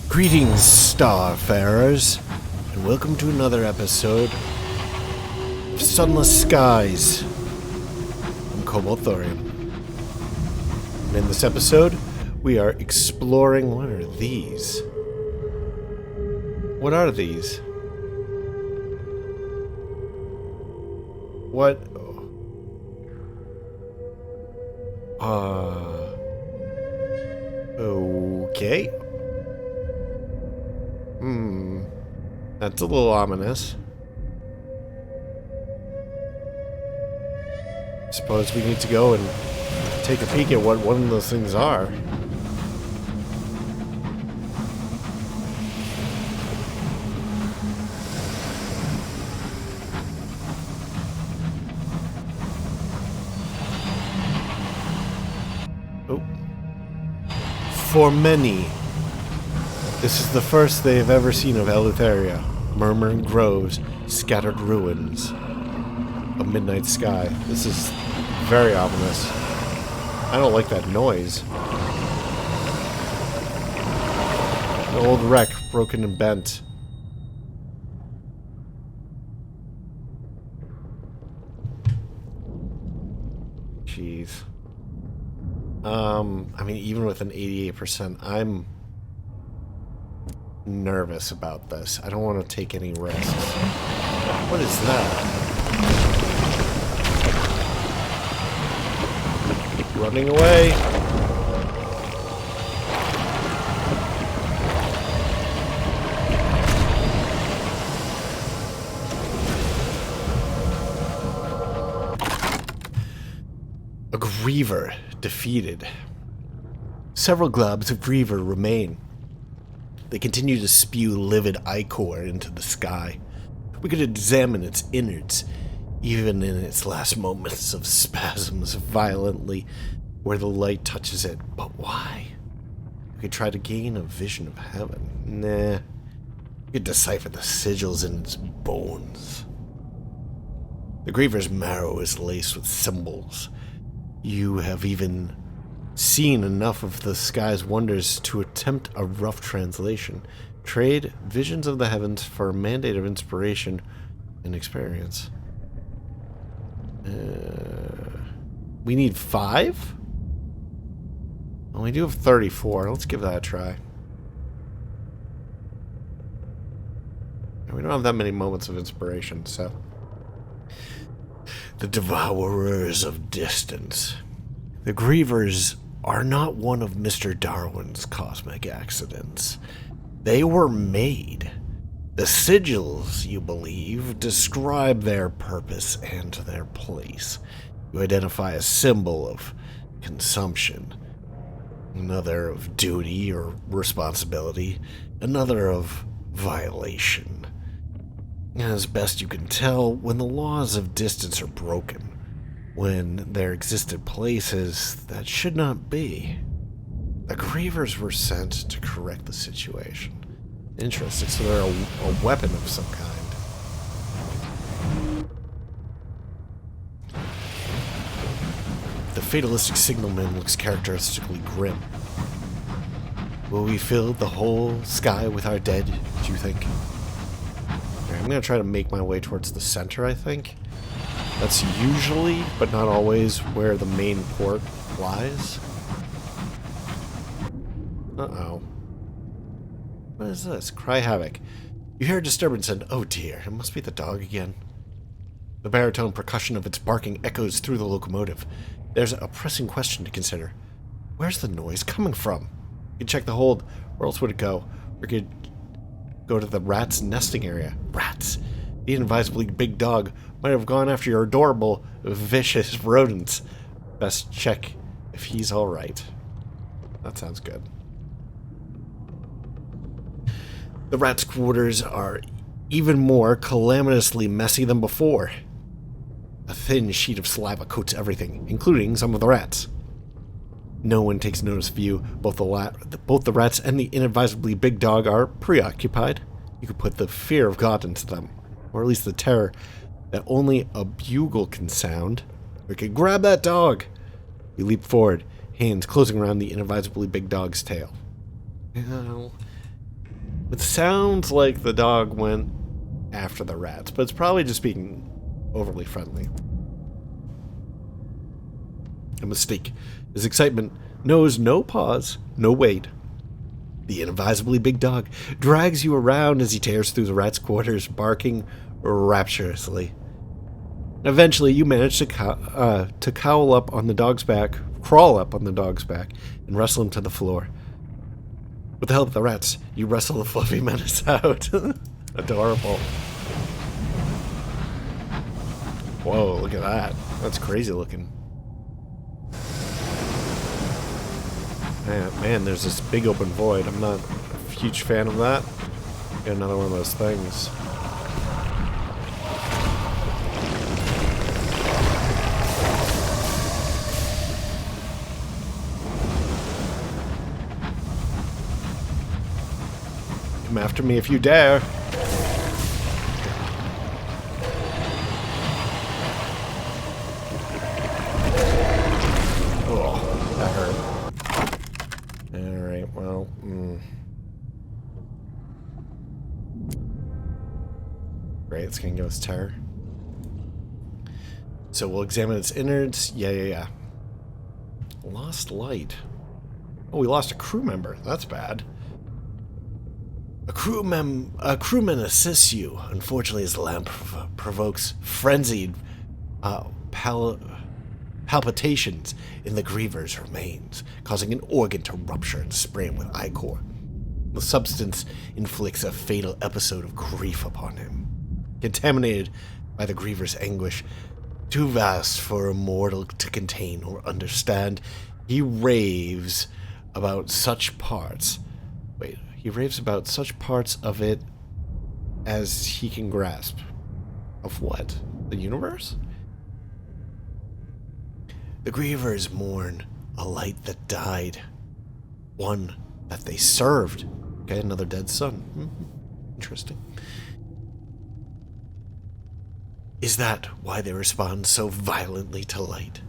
Greetings, starfarers, and welcome to another episode of Sunless Skies from Cobalt Thorium. And in this episode, we are exploring... What are these? What are these? What? Okay. That's a little ominous. Suppose we need to go and take a peek at what one of those things are. Oh. For many, this is the first they have ever seen of Eleutheria. Murmuring groves, scattered ruins, a midnight sky. This is very ominous. I don't like that noise. An old wreck, broken and bent. Jeez. I mean, even with an 88%, I'm nervous about this. I don't want to take any risks. What is that? Running away. A Griever defeated. Several globs of Griever remain. They continue to spew livid ichor into the sky. We could examine its innards, even in its last moments of spasms violently where the light touches it. But why? We could try to gain a vision of heaven. Nah. We could decipher the sigils in its bones. The Griever's marrow is laced with symbols. You have even seen enough of the sky's wonders to attempt a rough translation. Trade visions of the heavens for a mandate of inspiration and experience. We need 5? Well, we do have 34. Let's give that a try. We don't have that many moments of inspiration, so... The Devourers of Distance. The Grievers are not one of Mr. Darwin's cosmic accidents. They were made. The sigils, you believe, describe their purpose and their place. You identify a symbol of consumption, another of duty or responsibility, another of violation. As best you can tell, when the laws of distance are broken, when there existed places that should not be, the Grievers were sent to correct the situation. Interesting, so they're a weapon of some kind. The fatalistic signalman looks characteristically grim. Will we fill the whole sky with our dead, do you think? Okay, I'm going to try to make my way towards the center, I think. That's usually, but not always, where the main port lies. Uh-oh. What is this? Cry havoc. You hear a disturbance and, oh dear, it must be the dog again. The baritone percussion of its barking echoes through the locomotive. There's a pressing question to consider. Where's the noise coming from? You can check the hold. Where else would it go? We could go to the rats' nesting area. Rats! The invisibly big dog might have gone after your adorable, vicious rodents. Best check if he's alright. That sounds good. The rats' quarters are even more calamitously messy than before. A thin sheet of saliva coats everything, including some of the rats. No one takes notice of you. Both the rats and the inadvisably big dog are preoccupied. You could put the fear of God into them, or at least the terror that only a bugle can sound. We could grab that dog. You leap forward, hands closing around the inadvisably big dog's tail. Well, It sounds like the dog went after the rats, but it's probably just being overly friendly. A mistake. His excitement knows no pause, no wait. The inadvisably big dog drags you around as he tears through the rat's quarters, barking rapturously. Eventually, you manage to crawl up on the dog's back, and wrestle him to the floor. With the help of the rats, you wrestle the fluffy menace out. Adorable. Whoa, look at that. That's crazy looking. Man, there's this big open void. I'm not a huge fan of that. Get another one of those things. Come after me if you dare. Oh, that hurt. Alright, well, Great, it's gonna give us terror. So we'll examine its innards. Yeah. Lost light. Oh, we lost a crew member. That's bad. A crewman assists you. Unfortunately, his lamp provokes frenzied palpitations in the griever's remains, causing an organ to rupture and spray him with ichor. The substance inflicts a fatal episode of grief upon him. Contaminated by the griever's anguish, too vast for a mortal to contain or understand, he raves about such parts. He raves about such parts of it as he can grasp. Of what? The universe? The grievers mourn a light that died. One that they served. Okay, another dead sun. Interesting. Is that why they respond so violently to light?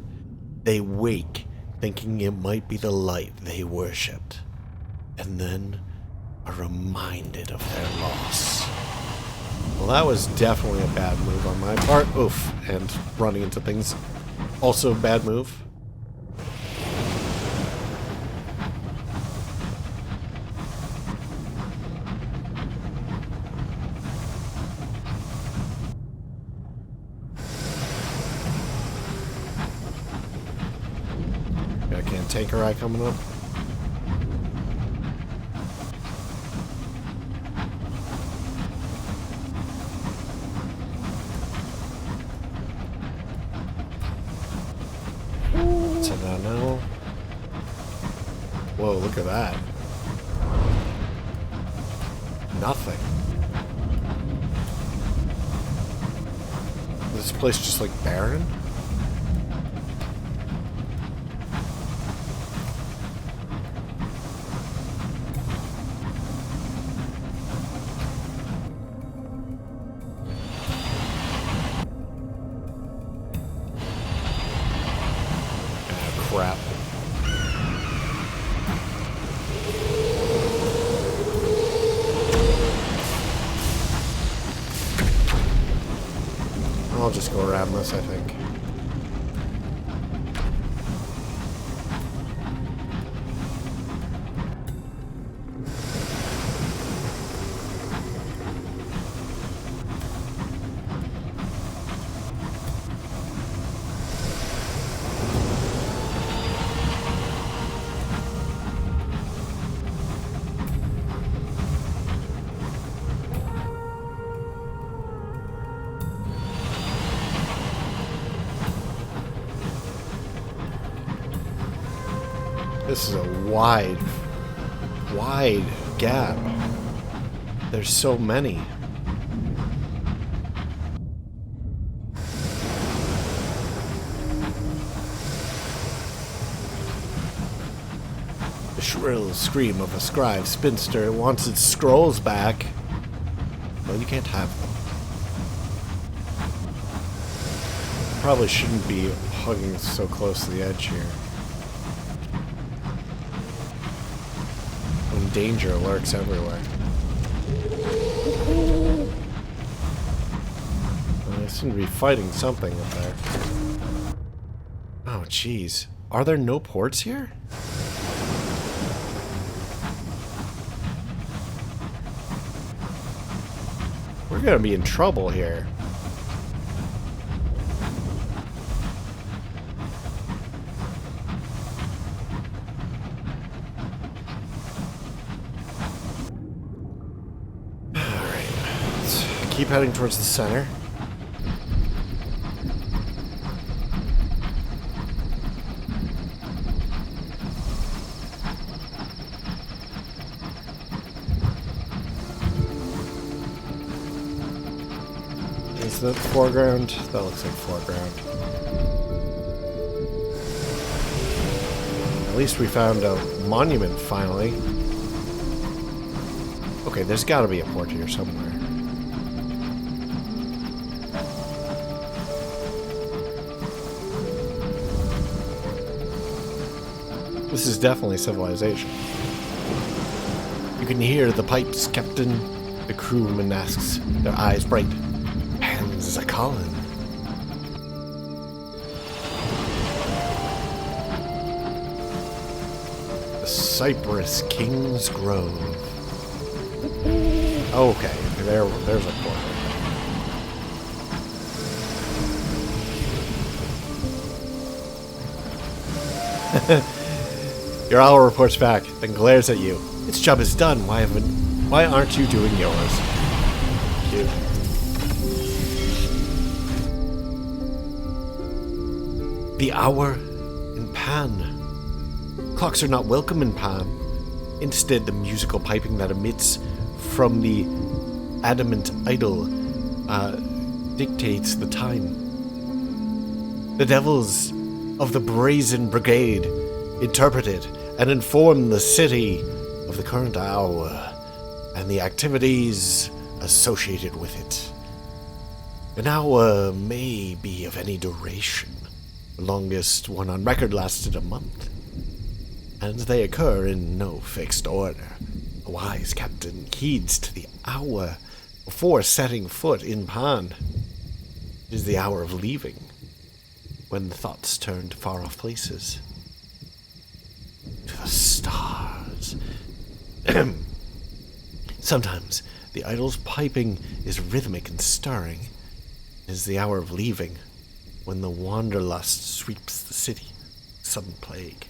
They wake thinking it might be the light they worshipped. And then are reminded of their loss. Well, that was definitely a bad move on my part. Oof. And running into things. Also a bad move. Got a cantanker eye coming up. Now. Whoa, look at that. Nothing. This place just like barren? Crap. I'll just go around this, I think. This is a wide gap. There's so many. The shrill scream of a scribe spinster wants its scrolls back. Well, you can't have them. Probably shouldn't be hugging so close to the edge here. Danger lurks everywhere. I seem to be fighting something up there. Oh, jeez. Are there no ports here? We're gonna be in trouble here. Alright, let's keep heading towards the center. Is that foreground? That looks like foreground. At least we found a monument finally. Okay, there's gotta be a port here somewhere. This is definitely civilization. You can hear the pipes, Captain. The crewman asks, their eyes bright. Hands a calling. The Cypress King's Grove. Okay, there's a port. Your owl reports back, then glares at you. Its job is done. Why aren't you doing yours? Cute. The hour in Pan. Clocks are not welcome in Pan. Instead, the musical piping that emits from the adamant idol dictates the time. The devils of the Brazen Brigade interpret it and inform the city of the current hour and the activities associated with it. An hour may be of any duration. The longest one on record lasted a month, and they occur in no fixed order. A wise captain heeds to the hour before setting foot in Pan. It is the hour of leaving, when thoughts turn to far-off places. To the stars. Sometimes the idol's piping is rhythmic and stirring. It is the hour of leaving, when the wanderlust sweeps the city, sudden plague.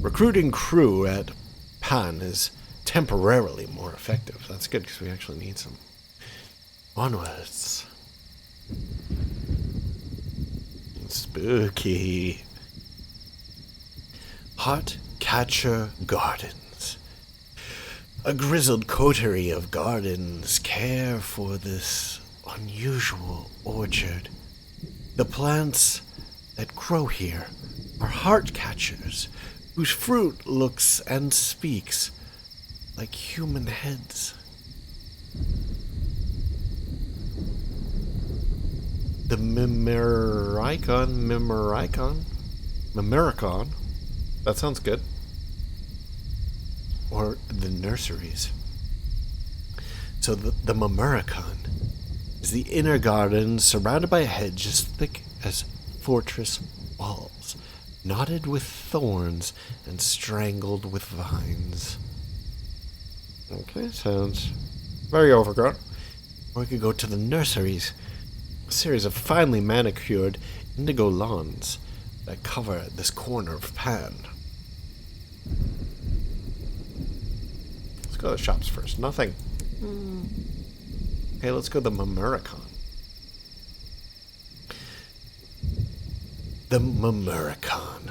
Recruiting crew at Pan is temporarily more effective. That's good, because we actually need some. Onwards. Spooky. Heartcatcher Gardens. A grizzled coterie of gardens care for this unusual orchard. The plants that grow here are heartcatchers, whose fruit looks and speaks like human heads. The Mimuricon. That sounds good. Or the nurseries. So the Mimuricon is the inner garden surrounded by a hedge as thick as fortress walls, knotted with thorns and strangled with vines. Okay, sounds very overgrown. Or we could go to the nurseries, a series of finely manicured indigo lawns that cover this corner of Pan. Let's go to the shops first. Nothing. Okay, let's go to the Mimuricon. The Mimuricon.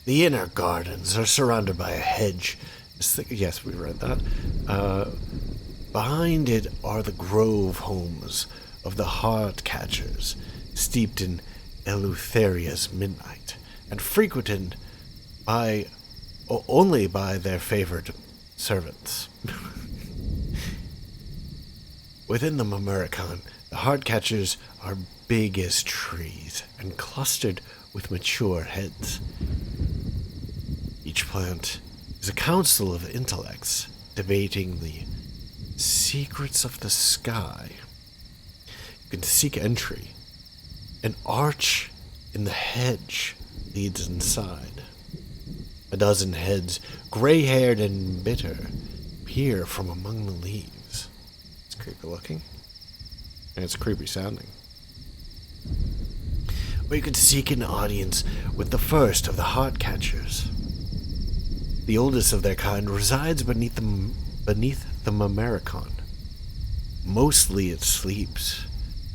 The inner gardens are surrounded by a hedge. Yes, we read that. Behind it are the grove homes of the heartcatchers, steeped in Eleutheria's midnight, and frequented only by their favored servants. Within the Mimuricon, the heartcatchers are big as trees and clustered with mature heads. Each plant is a council of intellects, debating the secrets of the sky. You can seek entry. An arch in the hedge leads inside. A dozen heads, gray-haired and bitter, peer from among the leaves. It's creepy looking. And it's creepy sounding. Or you could seek an audience with the first of the heart catchers. The oldest of their kind resides beneath the Mamericon. Mostly it sleeps,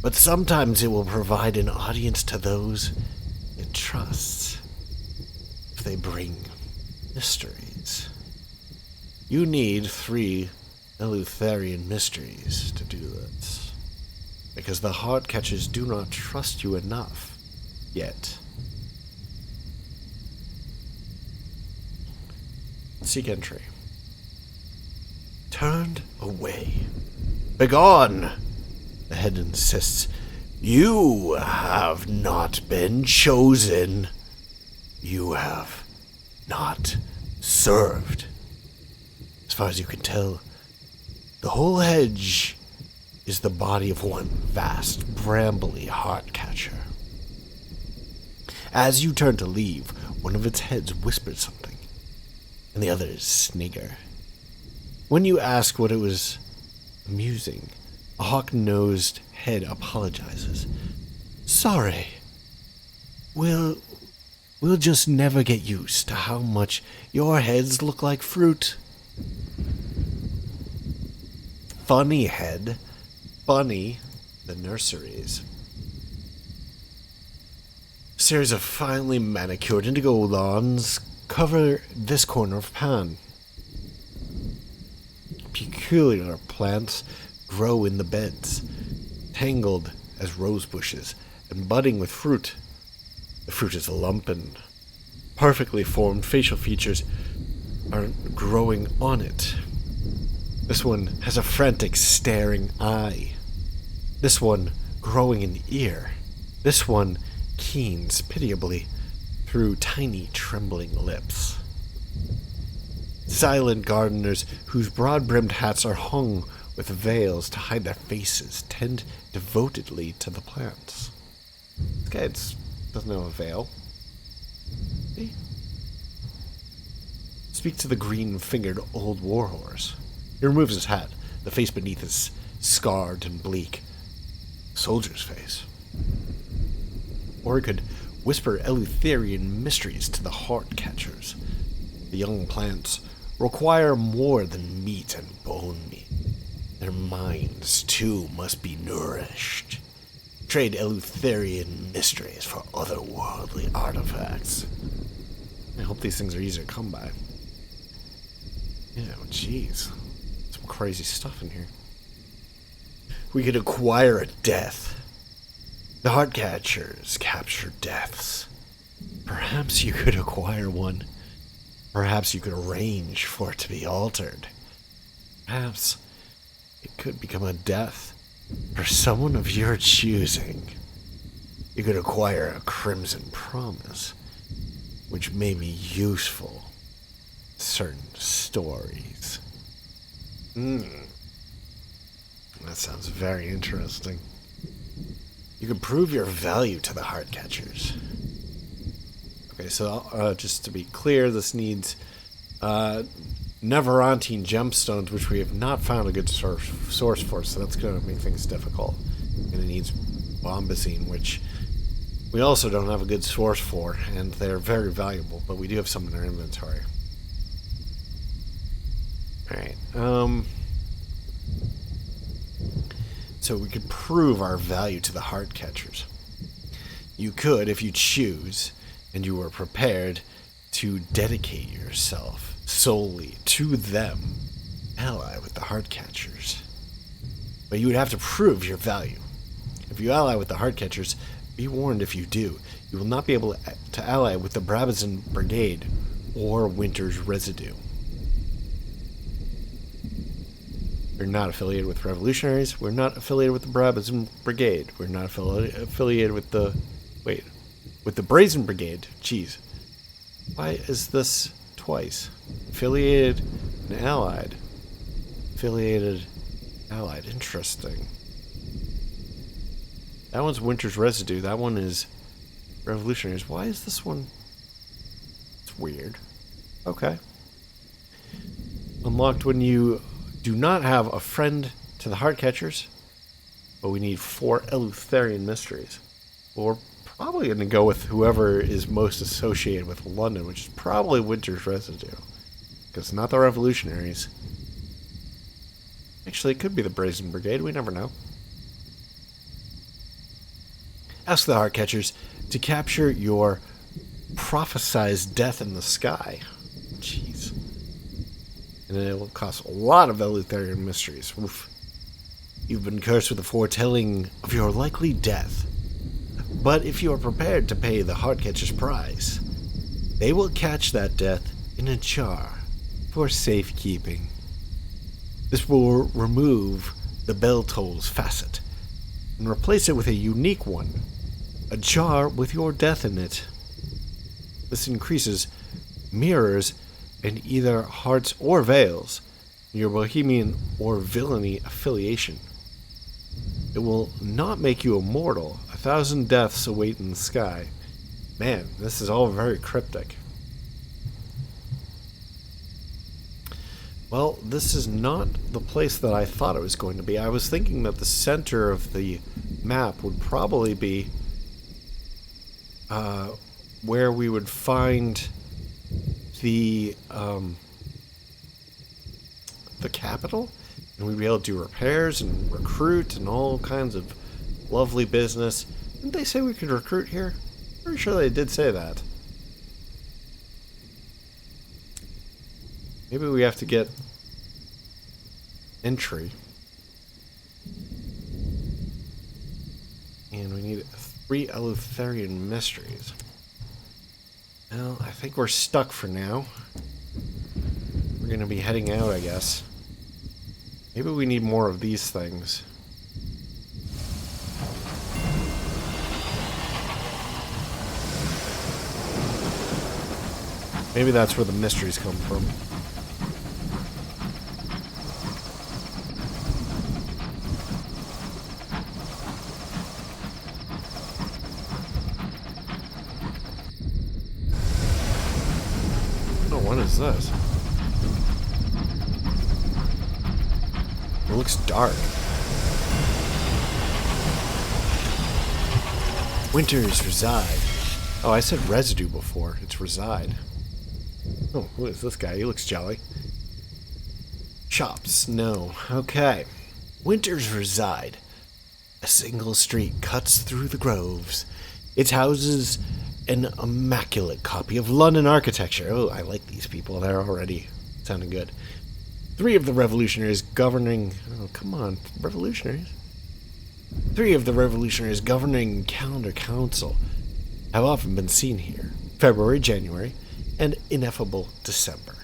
but sometimes it will provide an audience to those it trusts. If they bring mysteries. You need 3 Eleutherian mysteries to do this, because the heart catchers do not trust you enough yet. Seek entry. Turned away. Begone! The head insists. You have not been chosen. You have not served. As far as you can tell, the whole hedge is the body of one vast, brambly heart catcher. As you turn to leave, one of its heads whispers something, and the others snigger. When you ask what it was amusing, a hawk-nosed head apologizes. Sorry. We'll just never get used to how much your heads look like fruit. Funny head. Funny. The nurseries. A series of finely manicured indigo lawns cover this corner of Pan. Peculiar plants grow in the beds, tangled as rose bushes and budding with fruit. The fruit is lumpen. Perfectly formed facial features are growing on it. This one has a frantic staring eye. This one growing an ear. This one keens pitiably through tiny trembling lips. Silent gardeners whose broad-brimmed hats are hung with veils to hide their faces tend devotedly to the plants. This guy doesn't have a veil. See? Speak to the green-fingered old warhorse. He removes his hat. The face beneath is scarred and bleak. Soldier's face. Or he could whisper Eleutherian mysteries to the heart catchers. The young plants require more than meat and bone meat. Their minds, too, must be nourished. Trade Eleutherian mysteries for otherworldly artifacts. I hope these things are easier to come by. Jeez. Some crazy stuff in here. We could acquire a death. The heart catchers capture deaths. Perhaps you could acquire one. Perhaps you could arrange for it to be altered. Perhaps it could become a death for someone of your choosing. You could acquire a crimson promise, which may be useful in certain stories. That sounds very interesting. You can prove your value to the heart catchers. Okay, so just to be clear, this needs Neverantine gemstones, which we have not found a good source for, so that's going to make things difficult. And it needs bombazine, which we also don't have a good source for, and they're very valuable, but we do have some in our inventory. Alright, so we could prove our value to the heart catchers. You could, if you choose, and you were prepared to dedicate yourself solely to them, ally with the heart catchers. But you would have to prove your value. If you ally with the heart catchers, be warned if you do, you will not be able to ally with the Brabazon Brigade or Winter's Residue. We're not affiliated with revolutionaries. We're not affiliated with the Brabazon Brigade. We're not affiliated with the... Wait. With the Brazen Brigade. Jeez. Why is this twice? Affiliated and allied. Affiliated allied. Interesting. That one's Winter's Residue. That one is Revolutionaries. Why is this one? It's weird. Okay. Unlocked when you do not have a friend to the Heartcatchers. But we need 4 Eleutherian mysteries. We're probably going to go with whoever is most associated with London, which is probably Winter's Residue. Because it's not the Revolutionaries. Actually, it could be the Brazen Brigade. We never know. Ask the Heartcatchers to capture your prophesized death in the sky. Jeez. And it will cost a lot of Eleutherian mysteries. Oof. You've been cursed with the foretelling of your likely death. But if you are prepared to pay the Heartcatcher's price, they will catch that death in a jar for safekeeping. This will remove the bell tolls facet and replace it with a unique one, a jar with your death in it. This increases mirrors and either hearts or veils your bohemian or villainy affiliation. It will not make you immortal. 1,000 deaths await in the sky. Man, this is all very cryptic. Well, this is not the place that I thought it was going to be. I was thinking that the center of the map would probably be where we would find the capital, and we'd be able to do repairs and recruit and all kinds of lovely business. Didn't they say we could recruit here? Pretty sure they did say that. Maybe we have to get entry. And we need 3 Eleutherian mysteries. Well, I think we're stuck for now. We're going to be heading out, I guess. Maybe we need more of these things. Maybe that's where the mysteries come from. Oh, what is this? It looks dark. Winters reside. Oh, I said residue before. It's reside. Oh, who is this guy? He looks jolly. Shops, no. Okay. Winters reside. A single street cuts through the groves. It houses an immaculate copy of London architecture. Oh, I like these people. They're already sounding good. 3 of the revolutionaries governing... Oh, come on. Revolutionaries? 3 of the revolutionaries governing Calendar Council have often been seen here. February, January, and ineffable December.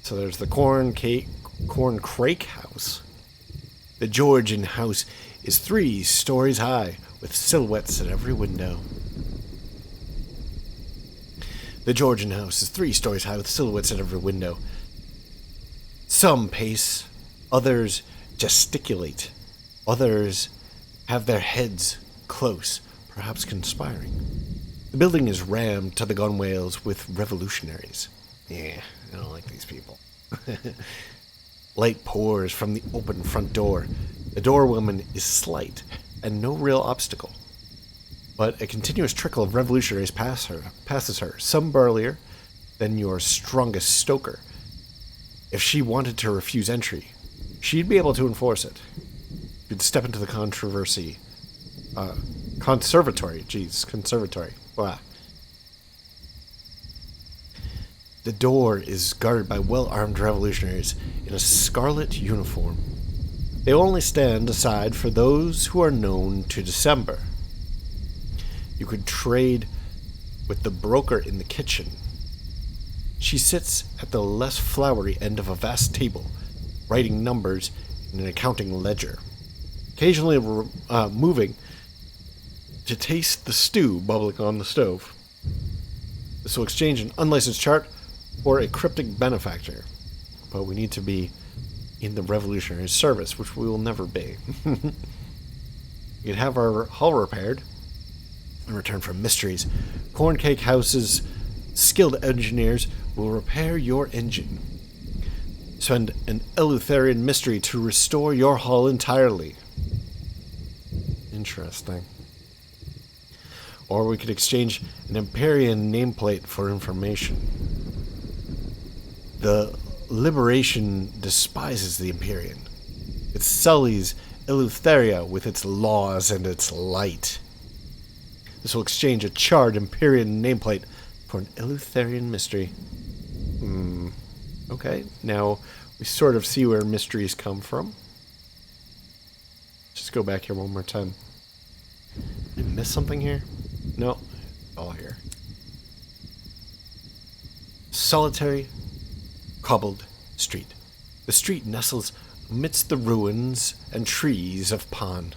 So there's the Corn Crake House. The Georgian House is 3 stories high, with silhouettes at every window. The Georgian House is 3 stories high, with silhouettes at every window. Some pace, others gesticulate, others have their heads close, perhaps conspiring. The building is rammed to the gunwales with revolutionaries. Yeah, I don't like these people. Light pours from the open front door. The doorwoman is slight and no real obstacle. But a continuous trickle of revolutionaries passes her, some burlier than your strongest stoker. If she wanted to refuse entry, she'd be able to enforce it. You'd step into the conservatory. Wow. The door is guarded by well-armed revolutionaries in a scarlet uniform. They only stand aside for those who are known to December. You could trade with the broker in the kitchen. She sits at the less flowery end of a vast table, writing numbers in an accounting ledger, occasionally moving to taste the stew bubbling on the stove. This will exchange an unlicensed chart for a cryptic benefactor, but we need to be in the revolutionary service, which we will never be. We could have our hull repaired in return for mysteries. Corncake House's skilled engineers will repair your engine. Spend an Eleutherian mystery to restore your hull entirely. Interesting. Or we could exchange an Empyrean nameplate for information. The Liberation despises the Empyrean. It sullies Eleutheria with its laws and its light. This will exchange a charred Empyrean nameplate for an Eleutherian mystery. Okay, now we sort of see where mysteries come from. Just go back here one more time. Did I miss something here? No, all here. Solitary, cobbled street. The street nestles amidst the ruins and trees of Pan,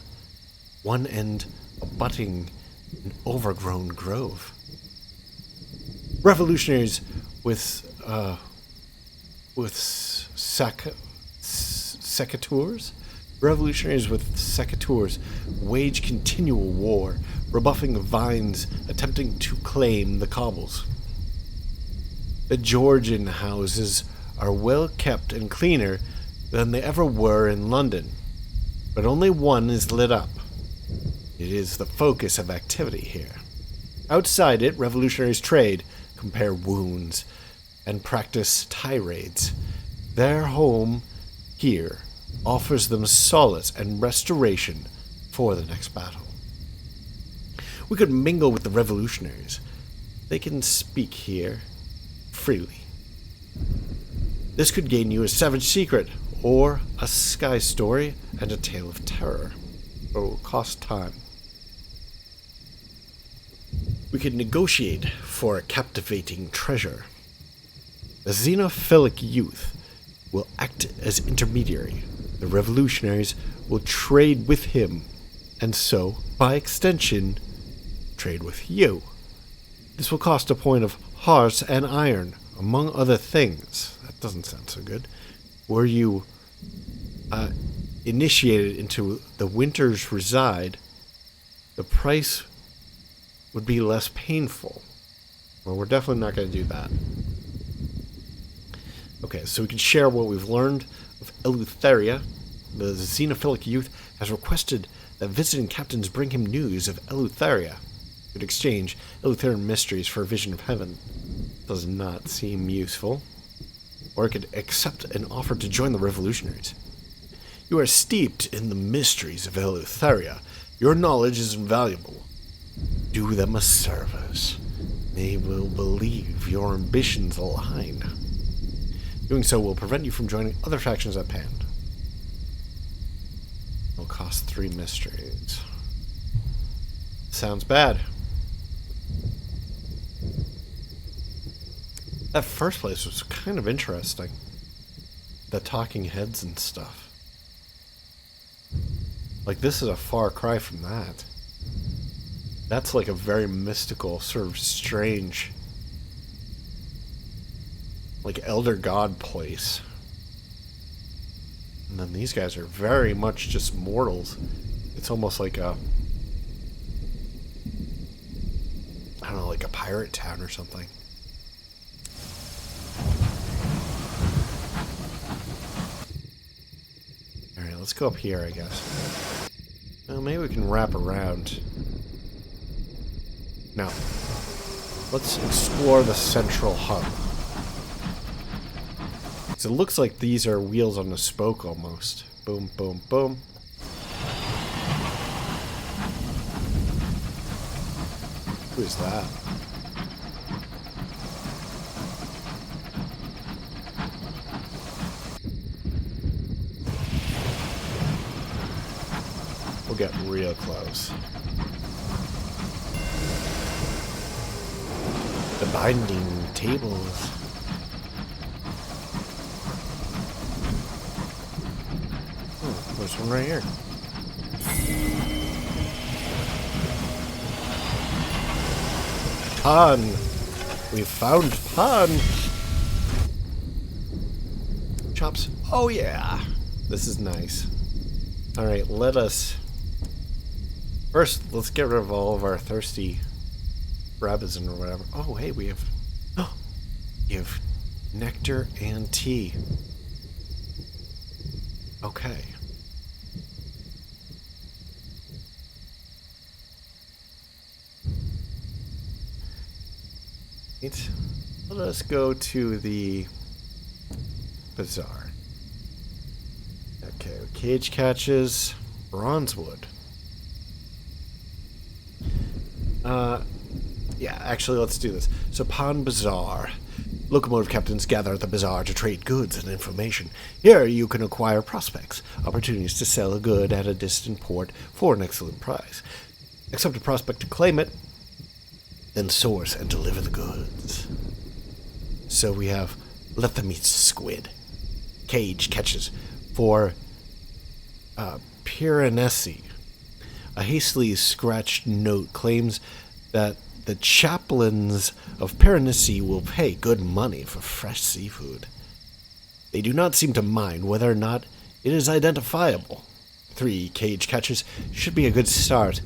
one end abutting an overgrown grove. Revolutionaries with secateurs? Revolutionaries with secateurs wage continual war, rebuffing vines attempting to claim the cobbles. The Georgian houses are well kept and cleaner than they ever were in London, but only one is lit up. It is the focus of activity here. Outside it, revolutionaries trade, compare wounds, and practice tirades. Their home here offers them solace and restoration for the next battle. We could mingle with the revolutionaries. They can speak here freely. This could gain you a savage secret, or a sky story and a tale of terror, but it will cost time. We could negotiate for a captivating treasure. The xenophilic youth will act as intermediary. The revolutionaries will trade with him, and so, by extension, trade with you. This will cost a point of hearts and iron, among other things. That doesn't sound so good. Were you initiated into the Winter's Reside, the price would be less painful. Well, we're definitely not going to do that. Okay, so we can share what we've learned of Eleutheria. The xenophilic youth has requested that visiting captains bring him news of Eleutheria. We could exchange Eleutherian mysteries for a vision of heaven. Does not seem useful. Or it could accept an offer to join the revolutionaries. You are steeped in the mysteries of Eleutheria. Your knowledge is invaluable. Do them a service. They will believe your ambitions align. Doing so will prevent you from joining other factions at Pan. It'll cost 3 mysteries. Sounds bad. That first place was kind of interesting. The talking heads and stuff. Like, this is a far cry from that. That's like a very mystical, sort of strange, like elder god place. And then these guys are very much just mortals. It's almost like a, I don't know, like a pirate town or something. Alright, let's go up here, I guess. Well, maybe we can wrap around. Now, let's explore the central hub. So it looks like these are wheels on a spoke almost. Boom, boom, boom. Who is that? We'll get real close. The binding tables. Oh, there's one right here. Pan! We found Pan! chops. Oh yeah, this is nice. All right, let us first. Let's get rid of all of our thirsty brabazin or whatever. Oh hey, we have nectar and tea. Okay. Let us go to the bazaar. Okay, cage catches, bronzewood. Yeah, actually, let's do this. So, Pan Bazaar. Locomotive captains gather at the bazaar to trade goods and information. Here you can acquire prospects, opportunities to sell a good at a distant port for an excellent price. Accept a prospect to claim it, then source and deliver the goods. So we have let them eat squid. Cage catches for Piranesi. A hastily scratched note claims that the chaplains of Piranesi will pay good money for fresh seafood. They do not seem to mind whether or not it is identifiable. 3 cage catches should be a good start.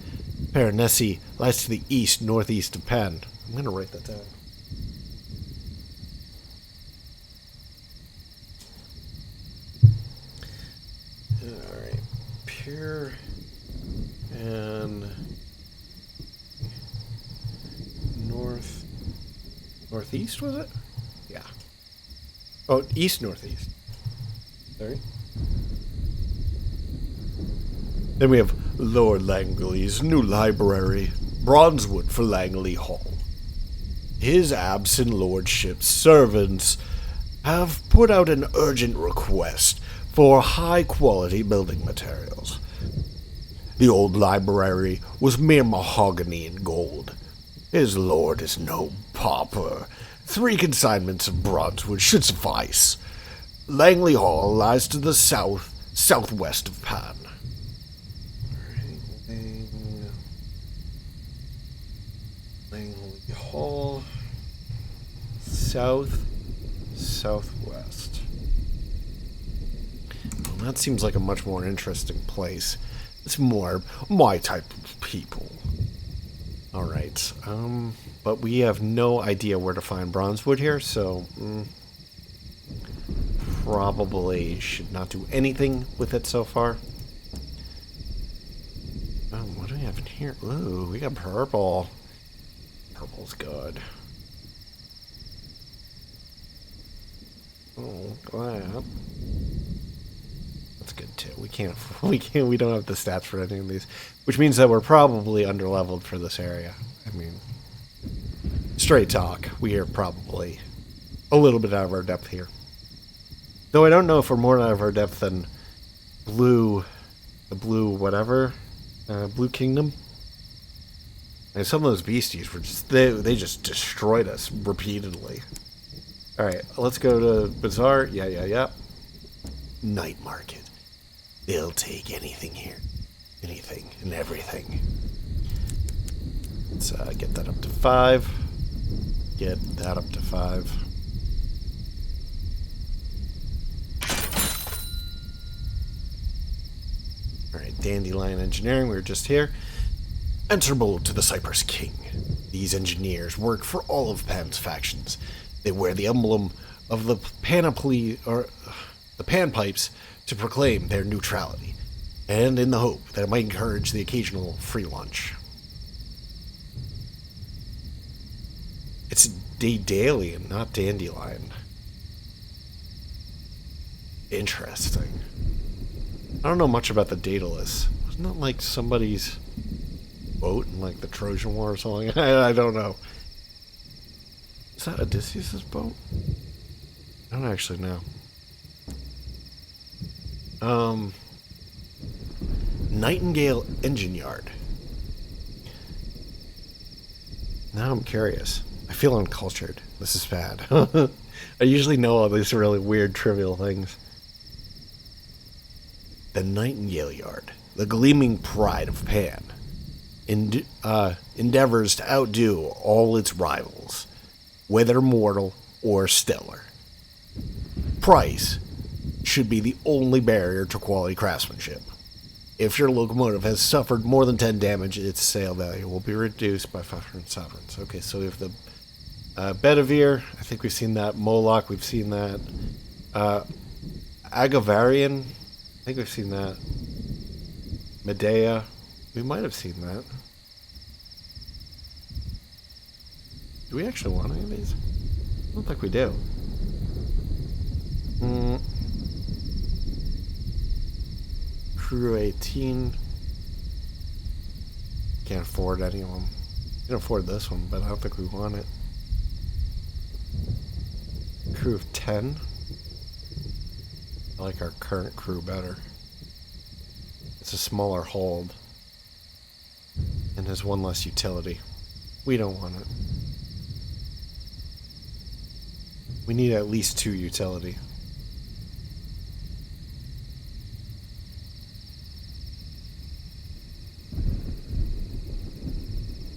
Piranesi lies to the east-northeast of Pan. I'm going to write that down. Alright. Pure and northeast, was it? Yeah. Oh, east-northeast. Sorry. Then we have Lord Langley's new library, Bronzewood for Langley Hall. His absent lordship's servants have put out an urgent request for high-quality building materials. The old library was mere mahogany and gold. His lord is no pauper. 3 consignments of bronzewood should suffice. Langley Hall lies to the southwest of Pan. Langley Hall, southwest. Well, that seems like a much more interesting place. It's more my type of people. Alright, but we have no idea where to find bronzewood here, so probably should not do anything with it so far. What do we have in here? Ooh, we got purple. Purple's good. Oh, glad. That's good too. We don't have the stats for any of these, which means that we're probably underleveled for this area. I mean, straight talk, we are probably a little bit out of our depth here. Though I don't know if we're more out of our depth than Blue Kingdom. And some of those beasties were just, they just destroyed us repeatedly. Alright, let's go to Bazaar. Yeah. Night market. They'll take anything here. Anything and everything. Let's get that up to 5. Get that up to 5. Alright, Dandelion Engineering, we were just here. Answerable to the Cypress King. These engineers work for all of Pan's factions. They wear the emblem of the panoply, or the panpipes, to proclaim their neutrality, and in the hope that it might encourage the occasional free lunch. It's Dandelion, not Dandelion. Interesting. I don't know much about the Daedalus. Wasn't that like somebody's boat in like the Trojan War or something? I don't know. Is that Odysseus' boat? I don't actually know. Nightingale Engine Yard. Now I'm curious. I feel uncultured. This is bad. I usually know all these really weird, trivial things. The Nightingale Yard, the gleaming pride of Pan, endeavors to outdo all its rivals, whether mortal or stellar. Price, should be the only barrier to quality craftsmanship. If your locomotive has suffered more than 10 damage, its sale value will be reduced by 500 sovereigns. Okay, so we have the Bedivere, I think we've seen that. Moloch, we've seen that. Agavarian, I think we've seen that. Medea, we might have seen that. Do we actually want any of these? I don't think we do. Crew 18. Can't afford any of them. Can afford this one, but I don't think we want it. Crew of 10. I like our current crew better. It's a smaller hold and has one less utility. We don't want it. We need at least 2 utility.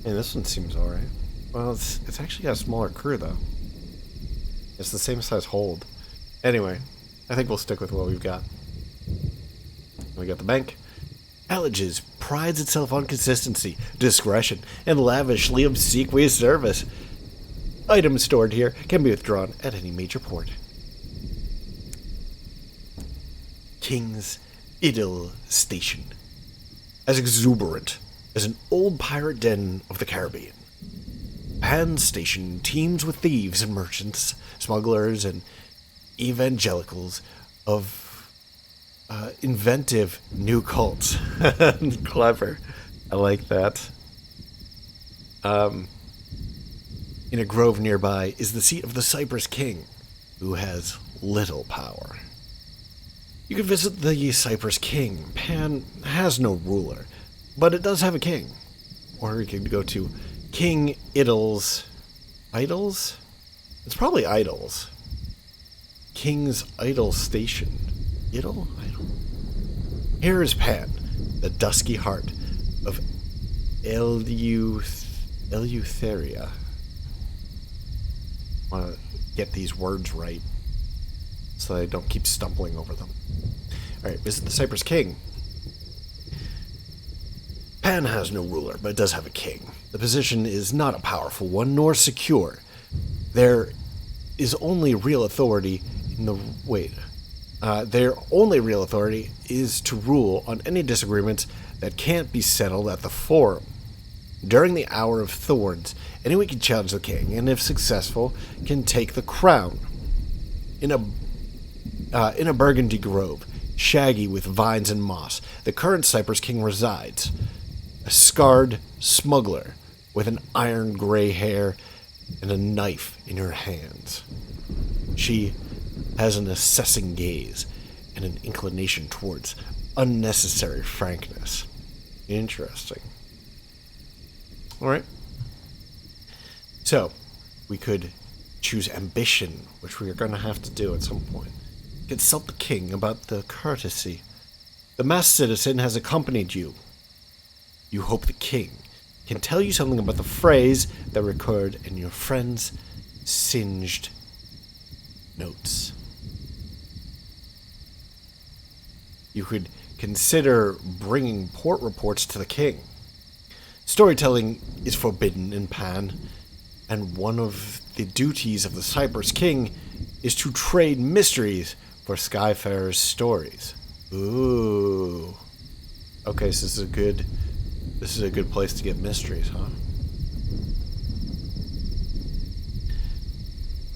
Hey, this one seems alright. Well, it's actually got a smaller crew, though. It's the same size hold. Anyway, I think we'll stick with what we've got. We got the bank. Elledges prides itself on consistency, discretion, and lavishly obsequious service. Items stored here can be withdrawn at any major port. King's Idyll Station. As exuberant as an old pirate den of the Caribbean, Pan Station teems with thieves and merchants, smugglers and evangelicals of inventive new cults. Clever. I like that. In a grove nearby is the seat of the Cypress King, who has little power. You can visit the Cypress King. Pan has no ruler, but it does have a king. Or you could go to King Idyll's Idols? It's probably Idols. King's Idyll Station. Idyll? Idol? Here is Pan, the dusky heart of Eleutheria. I want to get these words right so that I don't keep stumbling over them. Alright, visit the Cypress King. Pan has no ruler, but it does have a king. The position is not a powerful one, nor secure. There is only real authority in the... their only real authority is to rule on any disagreements that can't be settled at the forum. During the Hour of Thorns, anyone can challenge the king, and if successful, can take the crown. In a Burgundy grove, shaggy with vines and moss, the current Cypress King resides. A scarred smuggler with an iron gray hair and a knife in her hands. She has an assessing gaze and an inclination towards unnecessary frankness. Interesting. Alright. So, we could choose ambition, which we are going to have to do at some point. Consult the king about the courtesy. The masked citizen has accompanied you. You hope the king can tell you something about the phrase that recurred in your friend's singed notes. You could consider bringing port reports to the king. Storytelling is forbidden in Pan, and one of the duties of the Cypress King is to trade mysteries for Skyfarer's stories. Ooh. Okay, so this is a good place to get mysteries,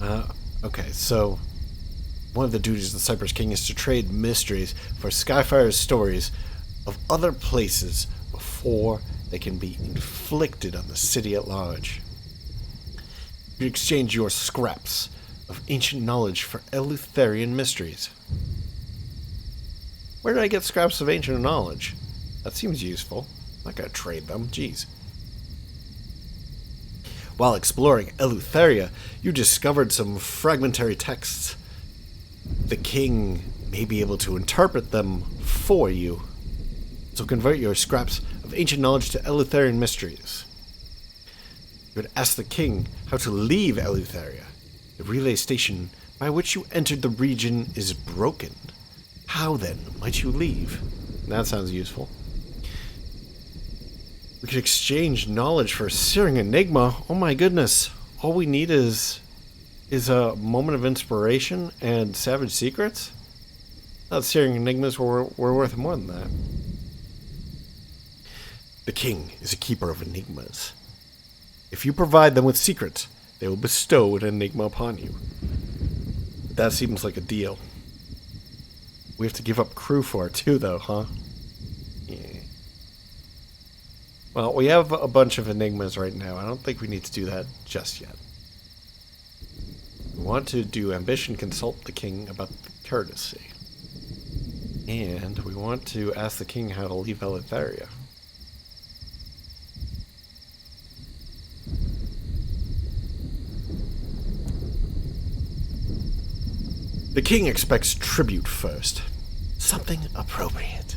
huh? Okay, so one of the duties of the Cypress King is to trade mysteries for Skyfarer's stories of other places before they can be inflicted on the city at large. You exchange your scraps of ancient knowledge for Eleutherian mysteries. Where did I get scraps of ancient knowledge? That seems useful. I'm not going to trade them, jeez. While exploring Eleutheria, you discovered some fragmentary texts. The king may be able to interpret them for you. So convert your scraps of ancient knowledge to Eleutherian mysteries. You would ask the king how to leave Eleutheria. The relay station by which you entered the region is broken. How then might you leave? That sounds useful. We could exchange knowledge for a searing enigma. Oh my goodness. All we need is a moment of inspiration and savage secrets? Not searing enigmas were worth more than that. The king is a keeper of enigmas. If you provide them with secrets, they will bestow an enigma upon you. That seems like a deal. We have to give up crew for it too, though, huh? Yeah. Well, we have a bunch of enigmas right now. I don't think we need to do that just yet. We want to do ambition, consult the king about courtesy. And we want to ask the king how to leave Eleutheria. The king expects tribute first. Something appropriate.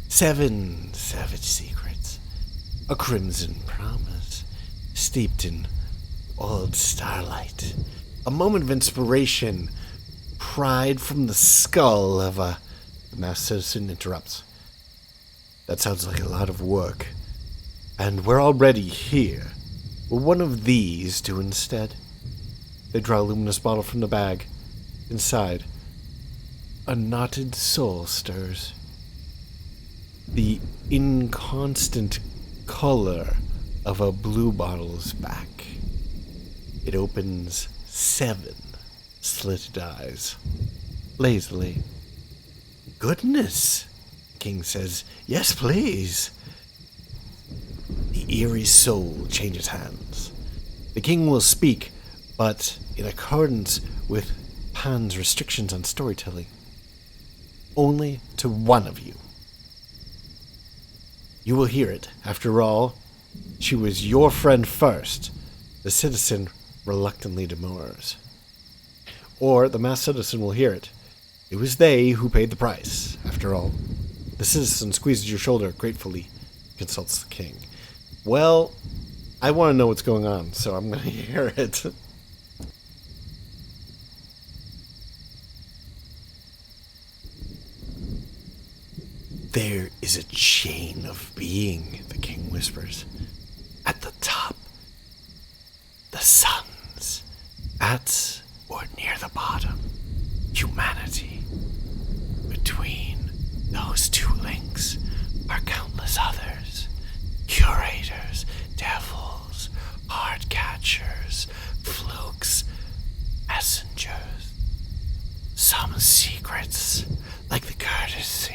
7 savage secrets. A crimson promise. Steeped in old starlight. A moment of inspiration. Pried from the skull of a... The masked citizen interrupts. That sounds like a lot of work. And we're already here. Will one of these do instead? They draw a luminous bottle from the bag. Inside, a knotted soul stirs. The inconstant color of a blue bottle's back. It opens 7 slitted eyes. Lazily. Goodness, the king says. Yes, please. The eerie soul changes hands. The king will speak, but in accordance with Pan's restrictions on storytelling. Only to one of you. You will hear it. After all, she was your friend first. The citizen reluctantly demurs. Or the masked citizen will hear it. It was they who paid the price, after all. The citizen squeezes your shoulder gratefully, consults the king. Well, I want to know what's going on, so I'm going to hear it. There is a chain of being, the king whispers. At the top, the suns. At or near the bottom, humanity. Between those 2 links are countless others. Curators, devils, heart catchers, flukes, messengers. Some secrets, like the courtesy,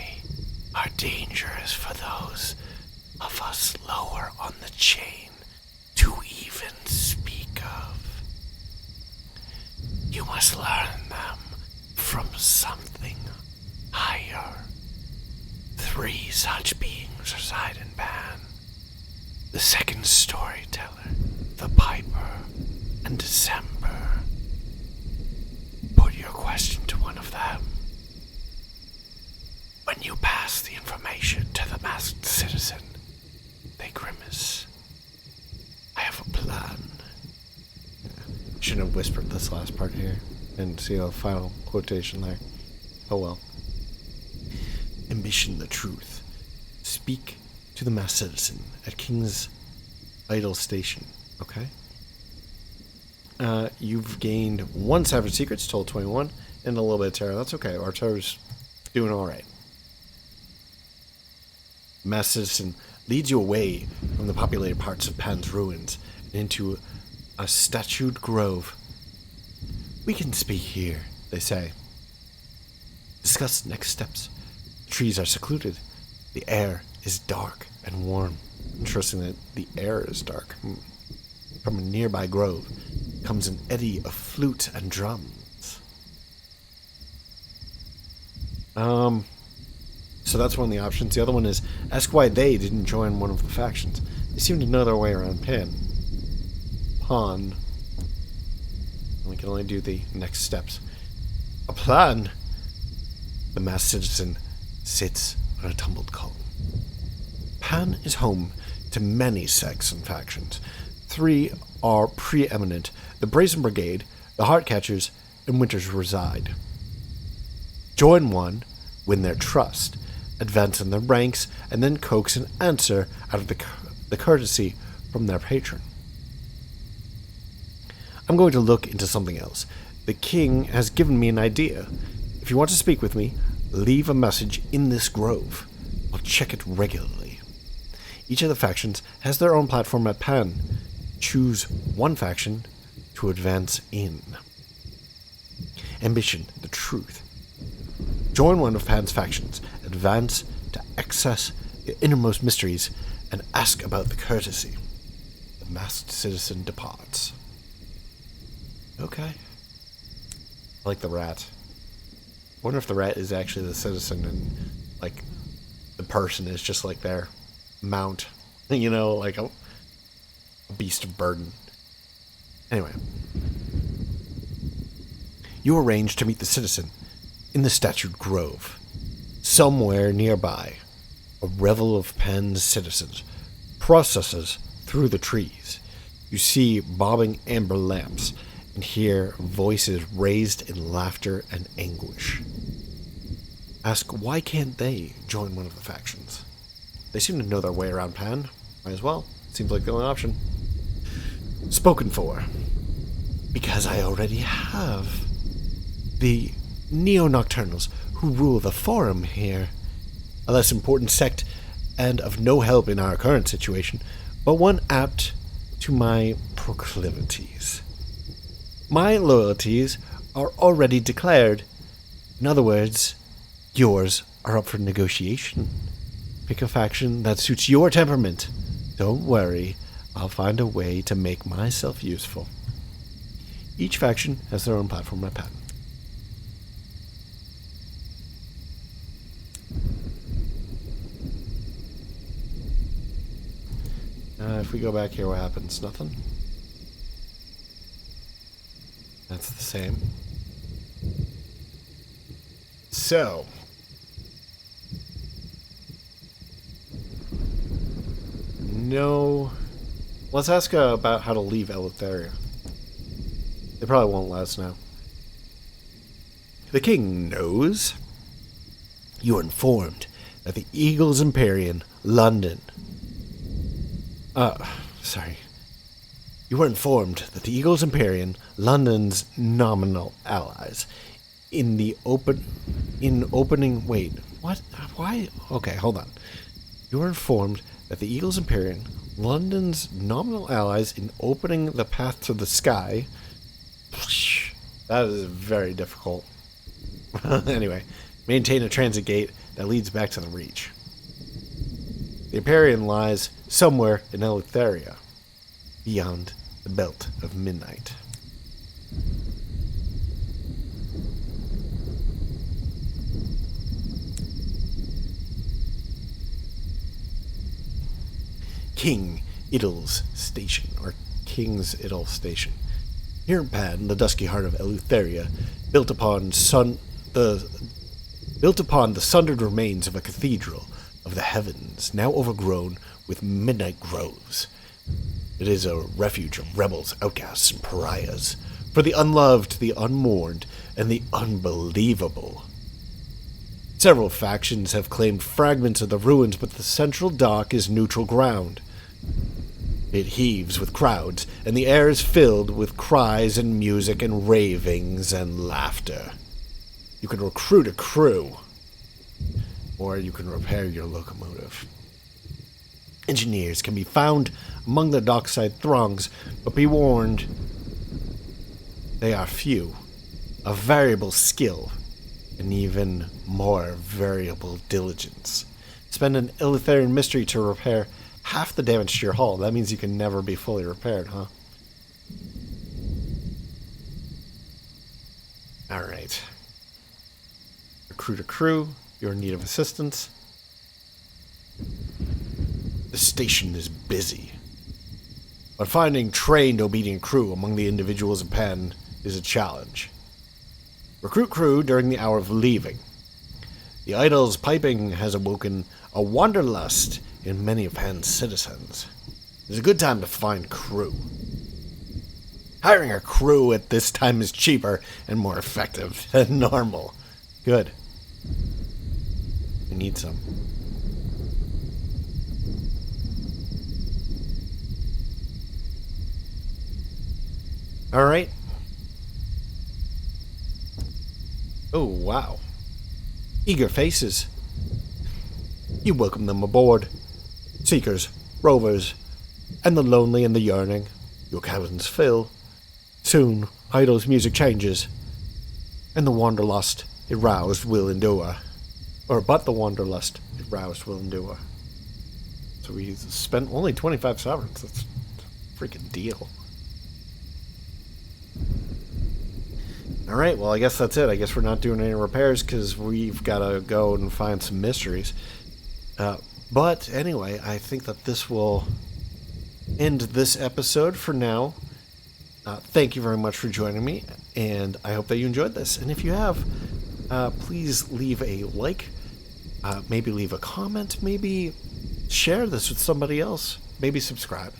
are dangerous for those of us lower on the chain to even speak of. You must learn them from something higher. 3 such beings reside in Pan. The second storyteller, the piper, and December. Put your question to one of them. When you pass the information to the masked citizen, they grimace. I have a plan. Shouldn't have whispered this last part here and see a final quotation there. Oh well. Ambition the truth. Speak to the masked citizen at King's Idol Station. Okay? You've gained 1 savage secrets, total 21, and a little bit of terror. That's okay. Our terror's doing alright. Masked citizen leads you away from the populated parts of Pan's ruins and into a statued grove. We can speak here, they say. Discuss next steps. The trees are secluded. The air is dark and warm. Interesting that the air is dark. From a nearby grove comes an eddy of flute and drums. So that's one of the options. The other one is ask why they didn't join one of the factions. They seem to know their way around Pawn. And we can only do the next steps. A plan. The masked citizen sits on a tumbled column. Pan is home to many sects and factions. 3 are preeminent. The Brazen Brigade, the Heartcatchers, and Winters reside. Join one, win their trust, advance in their ranks, and then coax an answer out of the courtesy from their patron. I'm going to look into something else. The king has given me an idea. If you want to speak with me, leave a message in this grove. I'll check it regularly. Each of the factions has their own platform at Pan. Choose one faction to advance in. Ambition, the truth. Join one of Pan's factions, advance to access the innermost mysteries, and ask about the courtesy. The masked citizen departs. Okay. I like the rat. I wonder if the rat is actually the citizen and, like, the person is just like their mount. You know, like a beast of burden. Anyway. You arrange to meet the citizen in the statued grove. Somewhere nearby, a revel of Pan's citizens processes through the trees. You see bobbing amber lamps and hear voices raised in laughter and anguish. Ask why can't they join one of the factions? They seem to know their way around Pan. Might as well. Seems like the only option. Spoken for. Because I already have. The Neo-Nocturnals who rule the Forum here. A less important sect and of no help in our current situation, but one apt to my proclivities. My loyalties are already declared. In other words, yours are up for negotiation. Pick a faction that suits your temperament. Don't worry, I'll find a way to make myself useful. Each faction has their own platform at Pan. If we go back here, what happens? Nothing? That's the same. So. No. Let's ask about how to leave Eleutheria. They probably won't let us know. The king knows. You are informed that the Eagles Empyrean, London. Sorry. You were informed that the Eagles Empyrean, London's nominal allies, wait, what? Why? Okay, hold on. You were informed that the Eagles Empyrean, London's nominal allies in opening the path to the sky. That is very difficult. Anyway, maintain a transit gate that leads back to the Reach. The Empyrean lies somewhere in Eleutheria, beyond the belt of midnight. King Idle's Station, or King's Idle Station. Here in Pan, the dusky heart of Eleutheria, built upon the sundered remains of a cathedral of the heavens, now overgrown with midnight groves. It is a refuge of rebels, outcasts, and pariahs, for the unloved, the unmourned, and the unbelievable. Several factions have claimed fragments of the ruins, but the central dock is neutral ground. It heaves with crowds, and the air is filled with cries and music and ravings and laughter. You can recruit a crew, or you can repair your locomotive. Engineers can be found among the dockside throngs, but be warned, they are few, of variable skill, and even more variable diligence. Spend an Eleutherian mystery to repair half the damage to your hull. That means you can never be fully repaired, huh? Alright. Recruit a crew. You're in need of assistance. The station is busy, but finding trained, obedient crew among the individuals in Pan is a challenge. Recruit crew during the hour of leaving. The idol's piping has awoken a wanderlust in many of Pan's citizens. It's a good time to find crew. Hiring a crew at this time is cheaper and more effective than normal. Good. We need some. Alright. Oh, wow. Eager faces. You welcome them aboard. Seekers, rovers, and the lonely and the yearning. Your cabins fill. Soon, Idle's music changes, and the wanderlust it roused will endure. Or but the wanderlust it roused will endure. So we spent only 25 sovereigns. That's a freaking deal. Alright, well I guess that's it. I guess we're not doing any repairs because we've got to go and find some mysteries. But anyway, I think that this will end this episode for now. Thank you very much for joining me, and I hope that you enjoyed this. And if you have, please leave a like, maybe leave a comment, maybe share this with somebody else, maybe subscribe.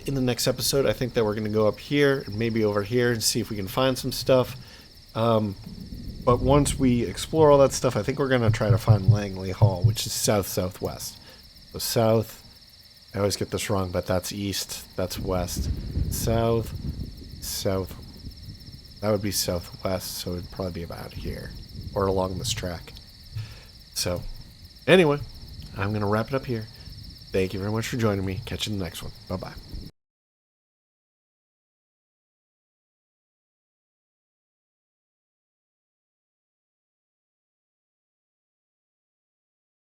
In the next episode, I think that we're going to go up here and maybe over here and see if we can find some stuff. But once we explore all that stuff, I think we're going to try to find Langley Hall, which is south-southwest. So south, I always get this wrong, but that's east, that's west. South, south, that would be southwest, so it'd probably be about here, or along this track. So, anyway, I'm going to wrap it up here. Thank you very much for joining me. Catch you in the next one. Bye-bye.